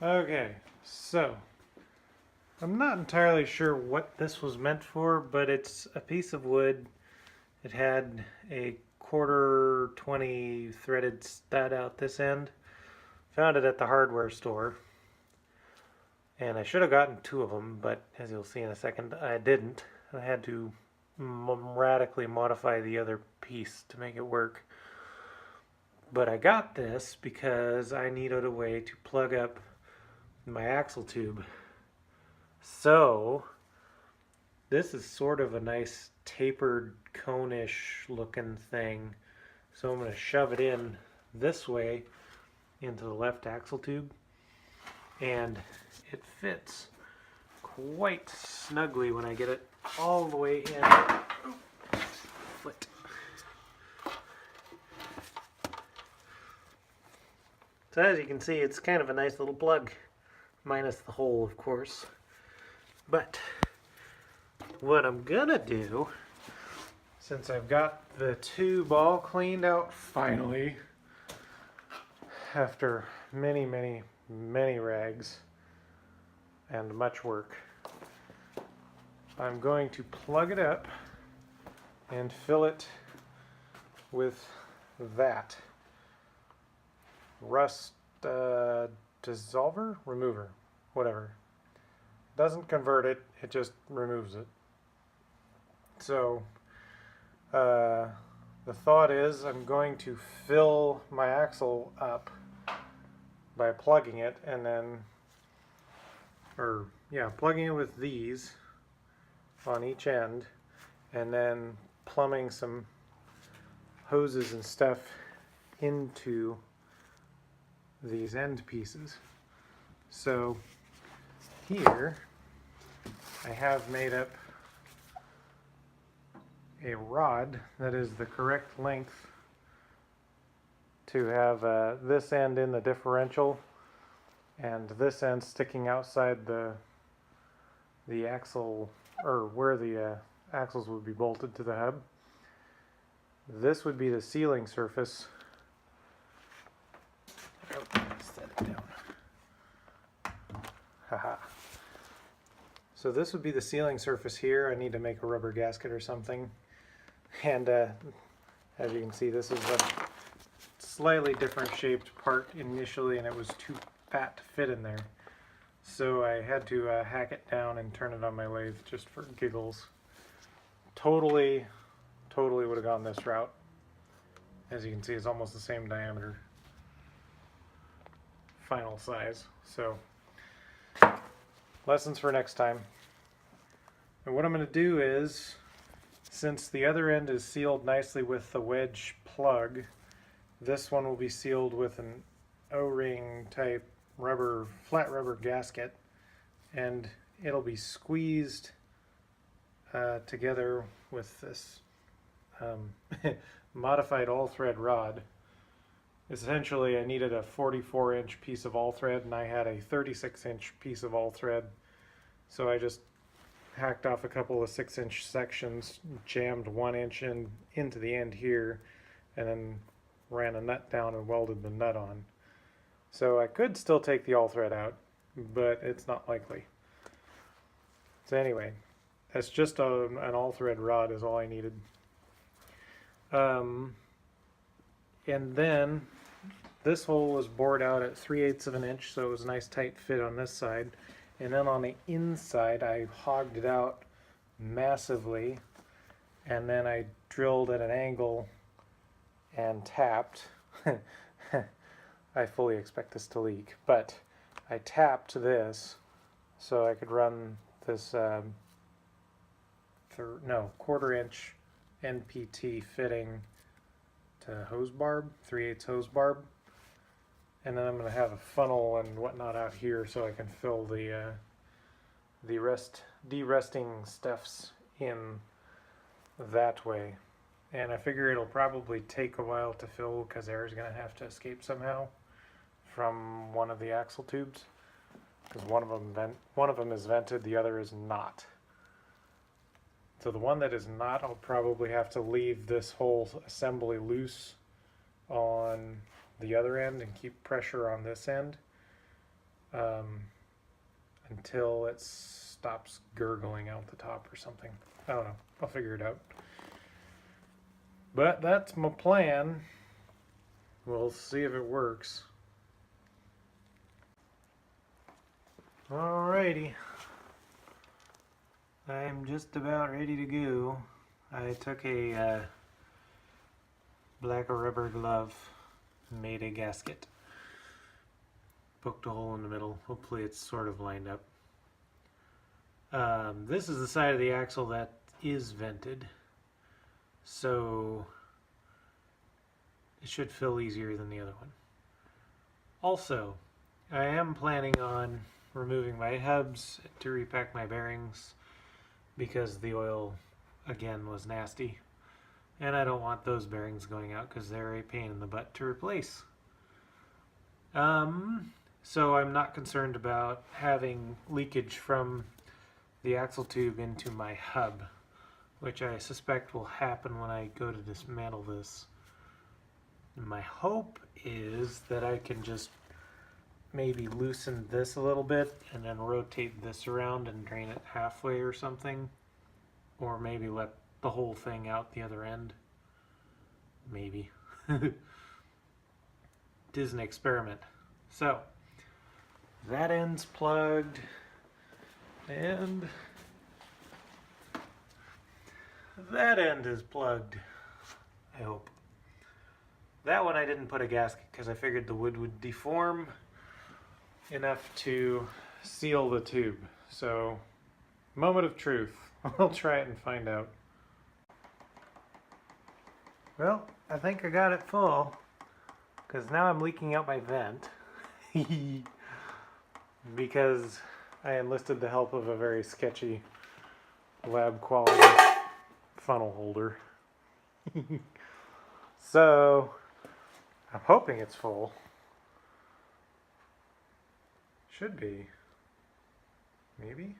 Okay, so I'm not entirely sure what this was meant for, but it's a piece of wood. It had a quarter 20 threaded stud out this end. Found it at the hardware store. And I should have gotten two of them, but as you'll see in a second, I didn't. I had to radically modify the other piece to make it work. But I got this because I needed a way to plug up my axle tube. So this is sort of a nice tapered cone-ish looking thing. So I'm going to shove it in this way into the left axle tube, and it fits quite snugly when I get it all the way in. Foot. So as you can see, it's kind of a nice little plug, minus the hole, of course. But what I'm gonna do, since I've got the tube all cleaned out finally, after many rags and much work, I'm going to plug it up and fill it with that rust dissolver, remover, whatever. Doesn't convert it, it just removes it. So the thought is I'm going to fill my axle up by plugging it, and then, plugging it with these on each end, and then plumbing some hoses and stuff into these end pieces. So here I have made up a rod that is the correct length to have this end in the differential and this end sticking outside the axle, or where the axles would be bolted to the hub. This would be the sealing surface. Set it down. Haha. So this would be the sealing surface here. I need to make a rubber gasket or something. And as you can see, this is a slightly different shaped part initially, and it was too fat to fit in there. So I had to hack it down and turn it on my lathe just for giggles. Totally would have gone this route. As you can see, it's almost the same diameter. Final size. So lessons for next time. And what I'm going to do is, since the other end is sealed nicely with the wedge plug, this one will be sealed with an O-ring type rubber, flat rubber gasket, and it'll be squeezed together with this modified all-thread rod. Essentially, I needed a 44-inch piece of all-thread, and I had a 36-inch piece of all-thread, so I just hacked off a couple of 6-inch sections, jammed 1 inch into the end here, and then ran a nut down and welded the nut on. So I could still take the all-thread out, but it's not likely. So anyway, that's just an all-thread rod is all I needed. And then this hole was bored out at 3/8 of an inch, so it was a nice tight fit on this side. And then on the inside, I hogged it out massively, and then I drilled at an angle and tapped. I fully expect this to leak, but I tapped this so I could run this quarter-inch NPT fitting to hose barb, 3/8 hose barb, and then I'm going to have a funnel and whatnot out here so I can fill the de-rusting stuffs in that way. And I figure it'll probably take a while to fill because air is going to have to escape somehow from one of the axle tubes, because one of them is vented, the other is not. So the one that is not, I'll probably have to leave this whole assembly loose on the other end and keep pressure on this end. until it stops gurgling out the top or something. I don't know. I'll figure it out. But that's my plan. We'll see if it works. Alrighty. I'm just about ready to go. I took a black rubber glove and made a gasket. Poked a hole in the middle. Hopefully it's sort of lined up. This is the side of the axle that is vented, so it should fill easier than the other one. Also, I am planning on removing my hubs to repack my bearings because the oil again was nasty, and I don't want those bearings going out because they're a pain in the butt to replace. So I'm not concerned about having leakage from the axle tube into my hub, which I suspect will happen when I go to dismantle this. My hope is that I can just maybe loosen this a little bit and then rotate this around and drain it halfway or something, or maybe let the whole thing out the other end. Maybe. It is an experiment. So that end's plugged, and that end is plugged, I hope. That one I didn't put a gasket because I figured the wood would deform enough to seal the tube. So, moment of truth. I'll try it and find out. Well, I think I got it full, because now I'm leaking out my vent. Because I enlisted the help of a very sketchy lab quality funnel holder. So I'm hoping it's full. Should be. Maybe?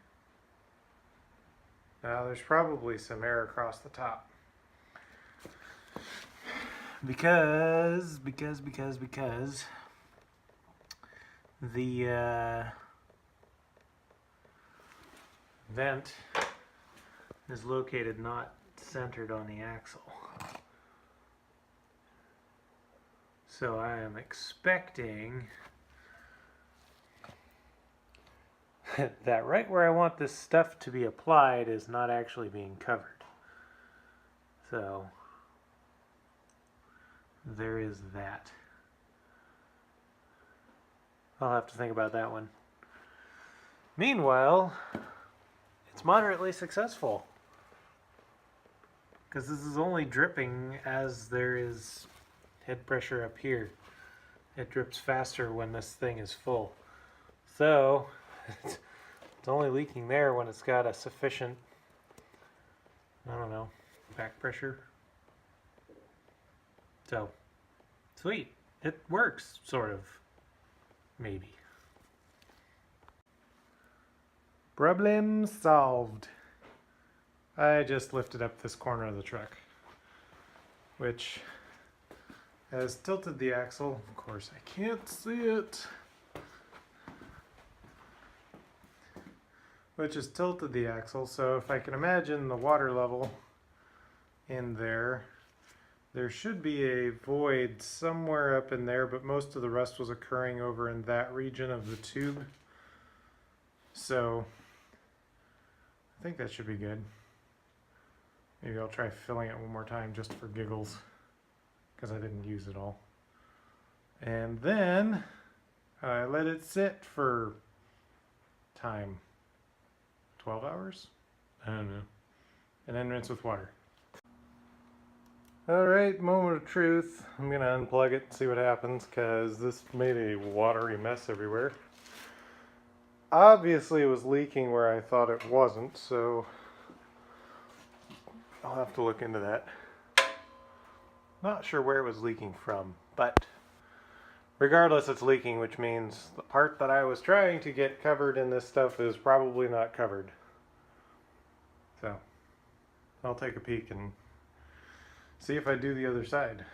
Now there's probably some air across the top. Because the vent is located not centered on the axle. So I am expecting that right where I want this stuff to be applied is not actually being covered. So there is that. I'll have to think about that one. Meanwhile, it's moderately successful, because this is only dripping as there is head pressure up here. It drips faster when this thing is full. So it's only leaking there when it's got a sufficient, I don't know, back pressure. So, sweet. It works, sort of. Maybe. Problem solved. I just lifted up this corner of the truck, which has tilted the axle. Of course, I can't see it. Which has tilted the axle, so if I can imagine the water level in there, there should be a void somewhere up in there, but most of the rust was occurring over in that region of the tube. So I think that should be good. Maybe I'll try filling it one more time just for giggles, because I didn't use it all. And then I let it sit for time. 12 hours? I don't know. And then rinse with water. Alright, moment of truth. I'm gonna unplug it and see what happens, because this made a watery mess everywhere. Obviously it was leaking where I thought it wasn't, so I'll have to look into that. Not sure where it was leaking from, but regardless it's leaking, which means the part that I was trying to get covered in this stuff is probably not covered. So I'll take a peek and see if I do the other side.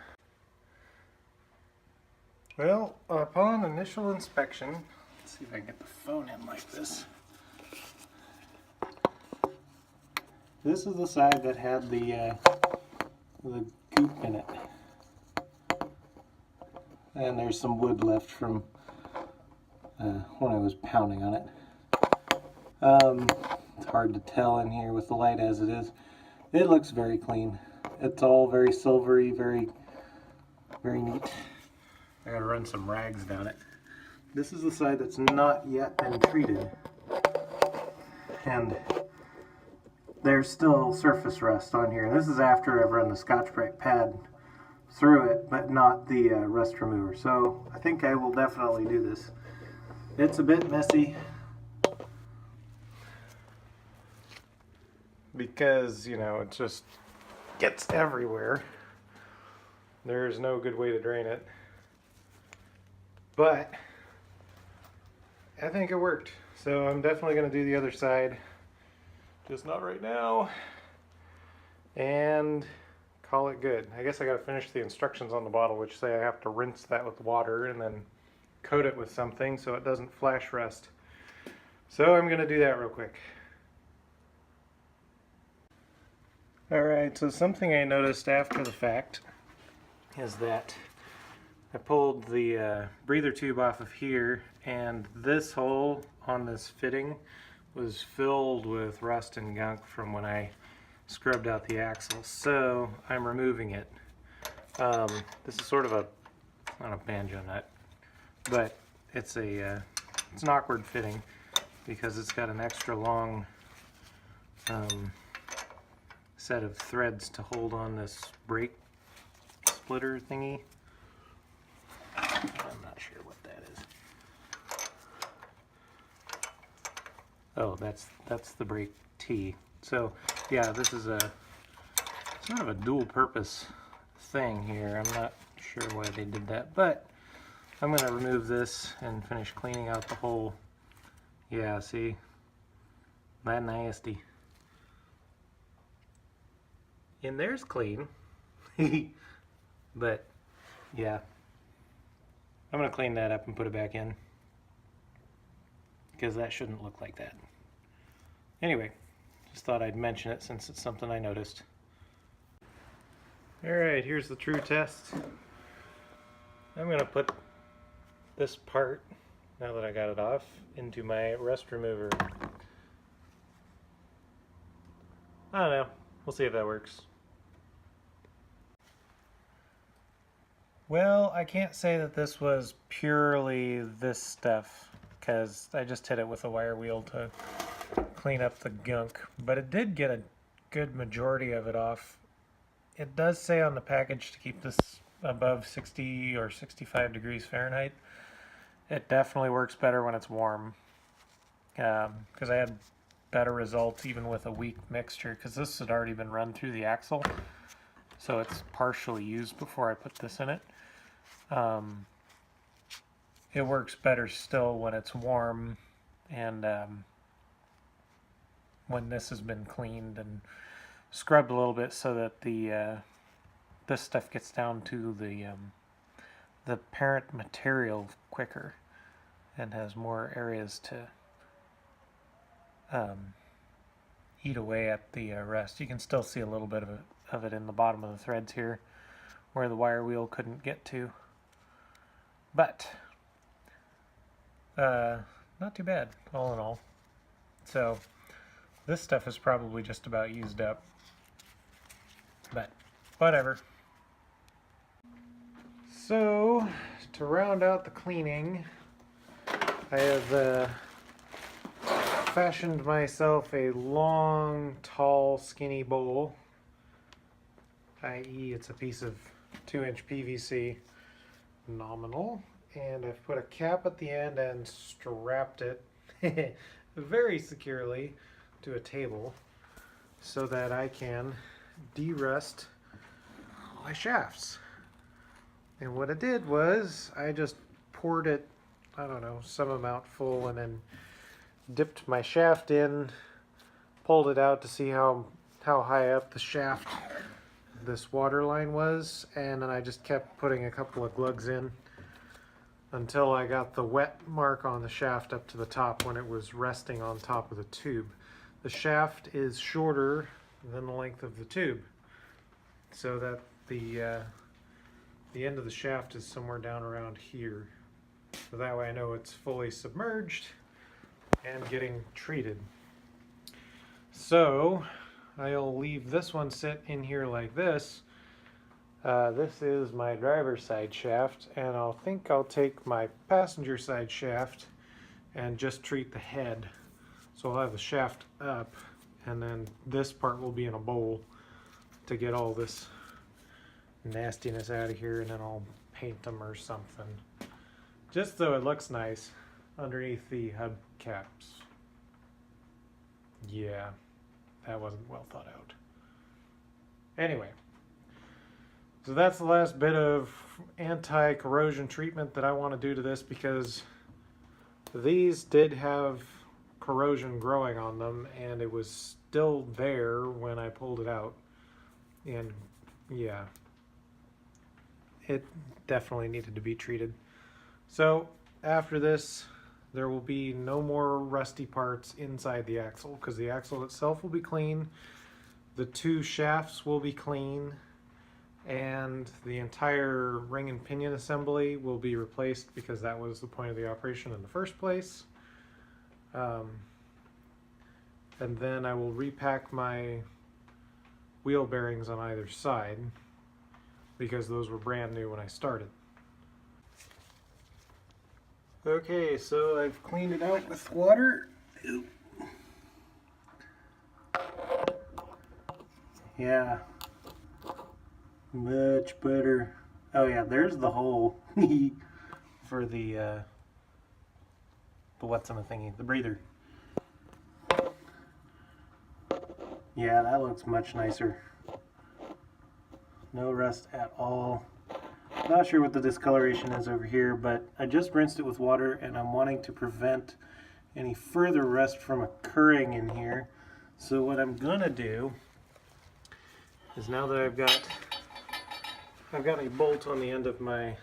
Well, upon initial inspection, it Let's see if I can get the phone in like this. This is the side that had the goop in it. And there's some wood left from when I was pounding on it. It's hard to tell in here with the light as it is. It looks very clean. It's all very silvery, very neat. I gotta run some rags down it. This is the side that's not yet been treated. And there's still surface rust on here. This is after I've run the Scotch-Brite pad through it, but not the rust remover. So I think I will definitely do this. It's a bit messy because, you know, it just gets everywhere. There's no good way to drain it. But I think it worked. So I'm definitely going to do the other side. Just not right now. And call it good. I guess I got to finish the instructions on the bottle, which say I have to rinse that with water and then coat it with something so it doesn't flash rust. So I'm going to do that real quick. Alright, so something I noticed after the fact is that I pulled the breather tube off of here, and this hole on this fitting was filled with rust and gunk from when I scrubbed out the axle. So I'm removing it. This is sort of not a banjo nut, but it's an awkward fitting because it's got an extra long set of threads to hold on this brake splitter thingy. I'm not sure what that is. Oh, that's the brake T. So yeah, this is a sort of a dual purpose thing here. I'm not sure why they did that, but I'm going to remove this and finish cleaning out the whole. Yeah, see? That nasty. In there's clean. But yeah, I'm going to clean that up and put it back in because that shouldn't look like that. Anyway, just thought I'd mention it since it's something I noticed. Alright, here's the true test. I'm going to put this part, now that I got it off, into my rust remover. I don't know. We'll see if that works. Well, I can't say that this was purely this stuff, because I just hit it with a wire wheel to clean up the gunk, but it did get a good majority of it off. It does say on the package to keep this above 60 or 65 degrees Fahrenheit. It definitely works better when it's warm, because I had better results even with a weak mixture, because this had already been run through the axle, so it's partially used before I put this in it. It works better still when it's warm and when this has been cleaned and scrubbed a little bit so that the this stuff gets down to the parent material quicker and has more areas to eat away at the rust. You can still see a little bit of it in the bottom of the threads here where the wire wheel couldn't get to. But not too bad, all in all. So this stuff is probably just about used up, but whatever. So to round out the cleaning, I have fashioned myself a long, tall, skinny bowl, i.e. it's a piece of 2-inch PVC, nominal, and I've put a cap at the end and strapped it very securely to a table so that I can de-rust my shafts. And what I did was I just poured it, I don't know, some amount full, and then dipped my shaft in, pulled it out to see how high up the shaft this water line was, and then I just kept putting a couple of glugs in until I got the wet mark on the shaft up to the top when it was resting on top of the tube. The shaft is shorter than the length of the tube, so that the end of the shaft is somewhere down around here. So that way I know it's fully submerged and getting treated. So I'll leave this one sit in here like this. This is my driver's side shaft, and I'll take my passenger side shaft and just treat the head. So I'll have the shaft up, and then this part will be in a bowl to get all this nastiness out of here, and then I'll paint them or something, just so it looks nice underneath the hubcaps. Yeah, that wasn't well thought out. Anyway, so that's the last bit of anti-corrosion treatment that I want to do to this, because these did have corrosion growing on them and it was still there when I pulled it out. And yeah, it definitely needed to be treated. So after this, there will be no more rusty parts inside the axle, because the axle itself will be clean, the two shafts will be clean, and the entire ring and pinion assembly will be replaced, because that was the point of the operation in the first place. And then I will repack my wheel bearings on either side, because those were brand new when I started. Okay, so I've cleaned it out with water. Yeah, much better. Oh yeah, there's the hole for the what's on the thingy, the breather. Yeah, that looks much nicer. No rust at all. Not sure what the discoloration is over here, but I just rinsed it with water, and I'm wanting to prevent any further rust from occurring in here. So what I'm gonna do is, now that I've got a bolt on the end of my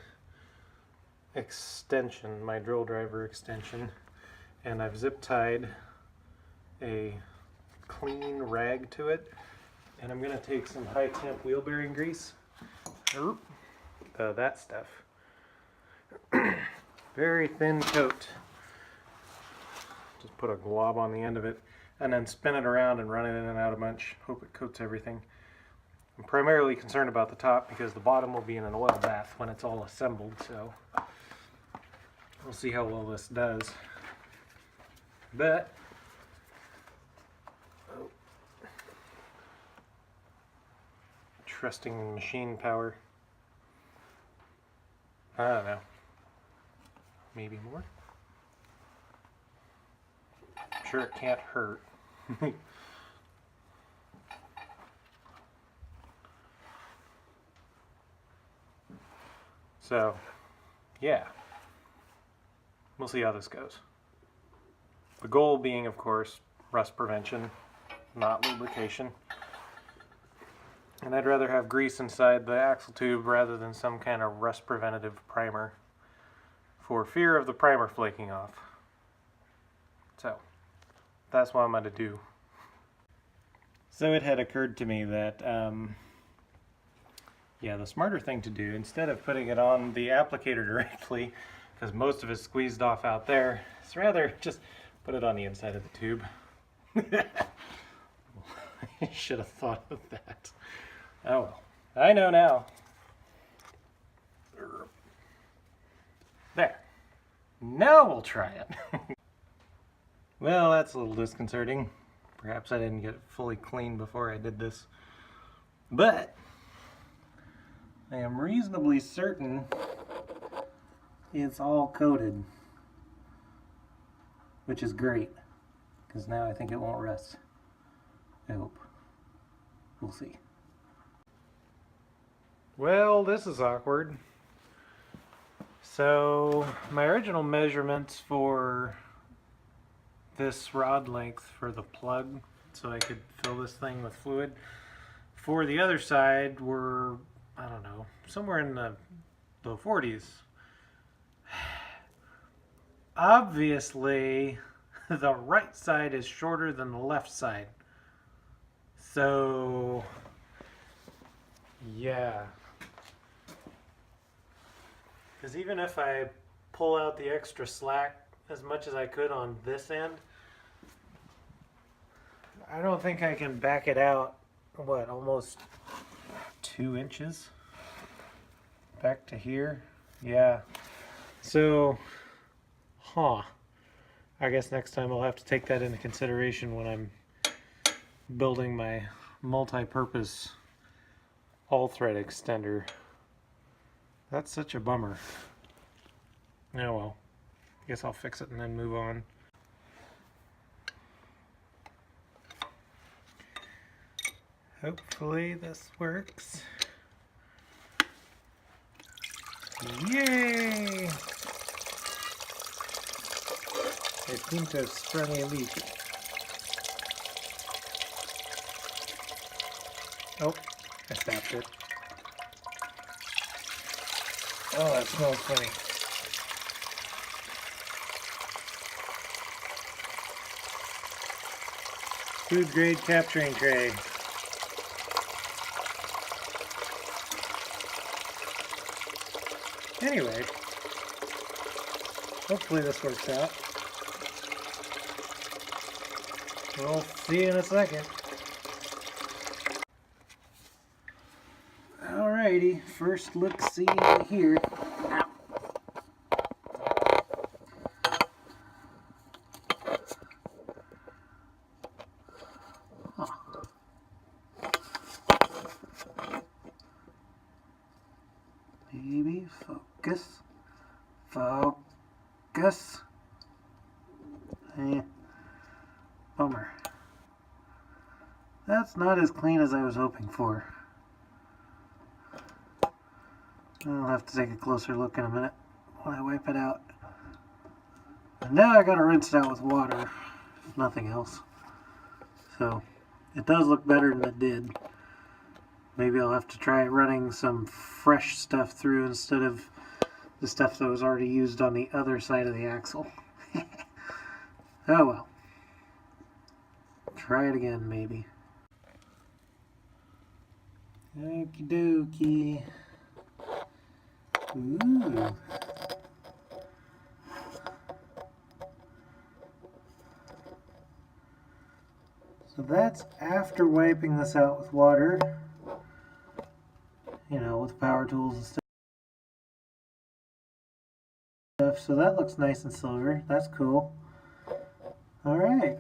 extension, my drill driver extension, and I've zip tied a clean rag to it, and I'm gonna take some high temp wheel bearing grease, that stuff, very thin coat, just put a glob on the end of it and then spin it around and run it in and out a bunch, hope it coats everything. I'm primarily concerned about the top, because the bottom will be in an oil bath when it's all assembled, so we'll see how well this does. But trusting machine power, I don't know, maybe more. I'm sure it can't hurt. So yeah, we'll see how this goes. The goal being, of course, rust prevention, not lubrication. And I'd rather have grease inside the axle tube rather than some kind of rust preventative primer, for fear of the primer flaking off. So that's what I'm going to do. So it had occurred to me that yeah, the smarter thing to do, instead of putting it on the applicator directly, because most of it's squeezed off out there, is rather just put it on the inside of the tube. I should have thought of that. Oh well, I know now. There. Now we'll try it. Well, that's a little disconcerting. Perhaps I didn't get it fully clean before I did this. But I am reasonably certain it's all coated, which is great, because now I think it won't rust. I hope. We'll see. Well, this is awkward. So my original measurements for this rod length for the plug, so I could fill this thing with fluid, for the other side were, I don't know, somewhere in the 40s. obviously the right side is shorter than the left side. So, yeah. Because even if I pull out the extra slack as much as I could on this end, I don't think I can back it out, what, almost 2 inches back to here? Yeah. So, I guess next time I'll have to take that into consideration when I'm building my multi-purpose all-thread extender. That's such a bummer. Oh well. Guess I'll fix it and then move on. Hopefully this works. Yay! It seems to have sprung a leak. Oh, I stopped it. Oh, that smells funny. Food grade capturing tray. Anyway, hopefully this works out. We'll see in a second. Alrighty, first look-see here. Baby, focus. Focus. Bummer. That's not as clean as I was hoping for. I'll have to take a closer look in a minute when I wipe it out. And now I gotta rinse it out with water, if nothing else. So, it does look better than it did. Maybe I'll have to try running some fresh stuff through instead of the stuff that was already used on the other side of the axle. Oh well. Try it again, maybe. Okie dokie. Ooh. So that's after wiping this out with water. You know, with power tools and stuff. So that looks nice and silver. That's cool. Alright.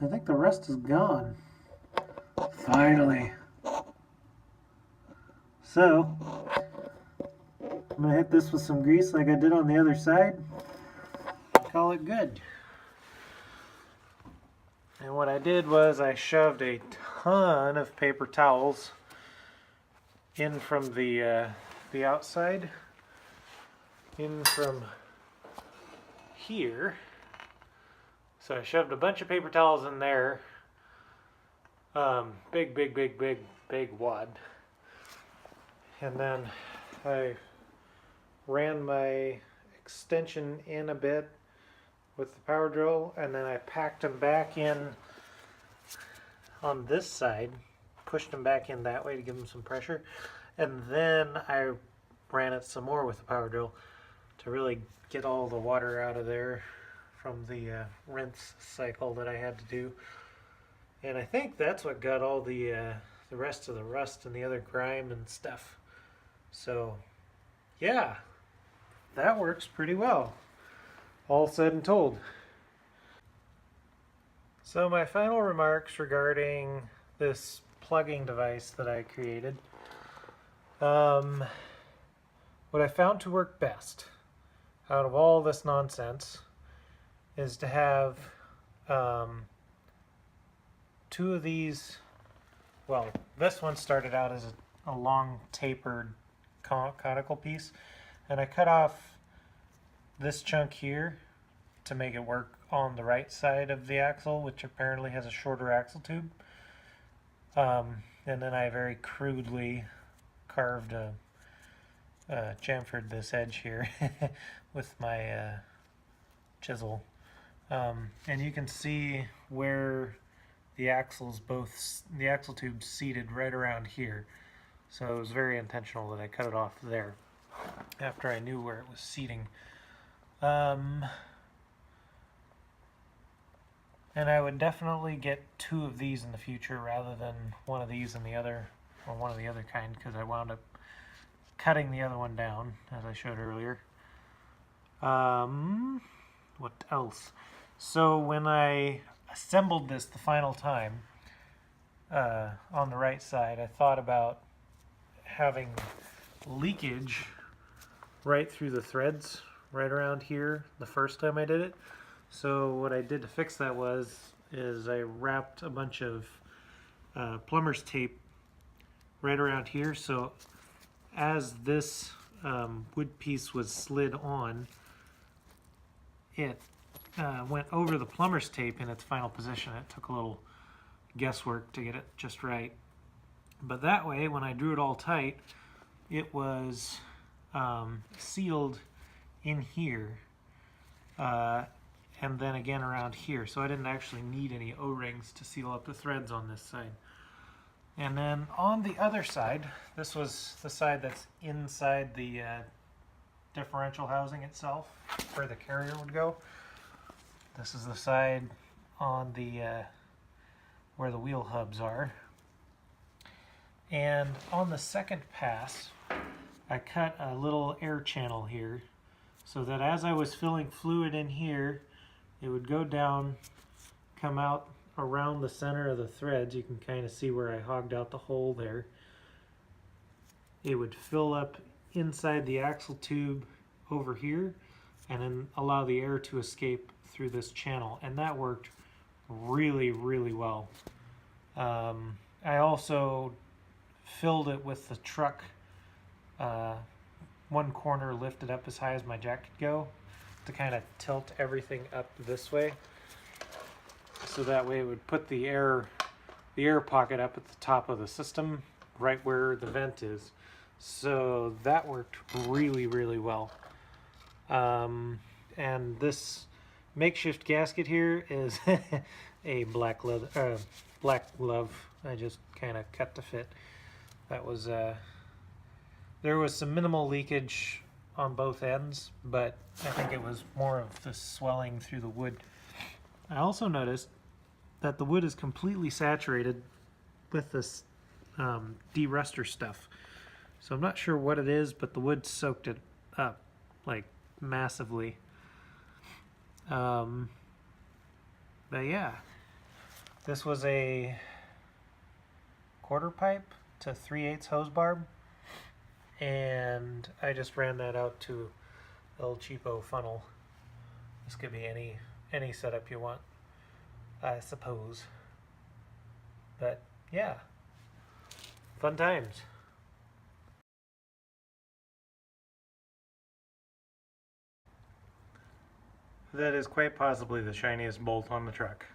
I think the rest is gone. Finally. So, I'm going to hit this with some grease like I did on the other side. Call it good. And what I did was I shoved a ton of paper towels in from the outside, in from here. So I shoved a bunch of paper towels in there. Big wad. And then I ran my extension in a bit with the power drill, and then I packed them back in on this side, pushed them back in that way to give them some pressure, and then I ran it some more with the power drill to really get all the water out of there from the rinse cycle that I had to do. And I think that's what got all the rest of the rust and the other grime and stuff. So yeah, that works pretty well, all said and told. So my final remarks regarding this plugging device that I created. What I found to work best out of all this nonsense is to have 2 of these. Well, this one started out as a long tapered conical piece, and I cut off this chunk here to make it work on the right side of the axle, which apparently has a shorter axle tube. And then I very crudely carved a chamfered this edge here with my chisel. And you can see where the axle tube's seated right around here. So it was very intentional that I cut it off there after I knew where it was seating. And I would definitely get 2 of these in the future rather than one of these and the other, or one of the other kind, because I wound up cutting the other one down, as I showed earlier. What else? So when I assembled this the final time, on the right side, I thought about having leakage right through the threads, right around here, the first time I did it. So what I did to fix that is I wrapped a bunch of plumber's tape right around here. So as this wood piece was slid on, it went over the plumber's tape in its final position. It took a little guesswork to get it just right. But that way, when I drew it all tight, it was sealed in here and then again around here. So I didn't actually need any O-rings to seal up the threads on this side. And then on the other side, this was the side that's inside the differential housing itself, where the carrier would go. This is the side on the where the wheel hubs are. And on the second pass, I cut a little air channel here so that as I was filling fluid in here, it would go down, come out around the center of the threads. You can kind of see where I hogged out the hole there. It would fill up inside the axle tube over here and then allow the air to escape through this channel, and that worked really, really well. I also filled it with the truck, one corner lifted up as high as my jack could go to kind of tilt everything up this way. So that way it would put the air pocket up at the top of the system, right where the vent is. So that worked really, really well. And this makeshift gasket here is a black glove. I just kind of cut to fit. That was there was some minimal leakage on both ends, but I think it was more of the swelling through the wood. I also noticed that the wood is completely saturated with this de-ruster stuff. So I'm not sure what it is, but the wood soaked it up like massively. But yeah, this was a 1/4 pipe to 3/8 hose barb, and I just ran that out to El Cheapo funnel. This could be any setup you want, I suppose. But yeah, fun times. That is quite possibly the shiniest bolt on the truck.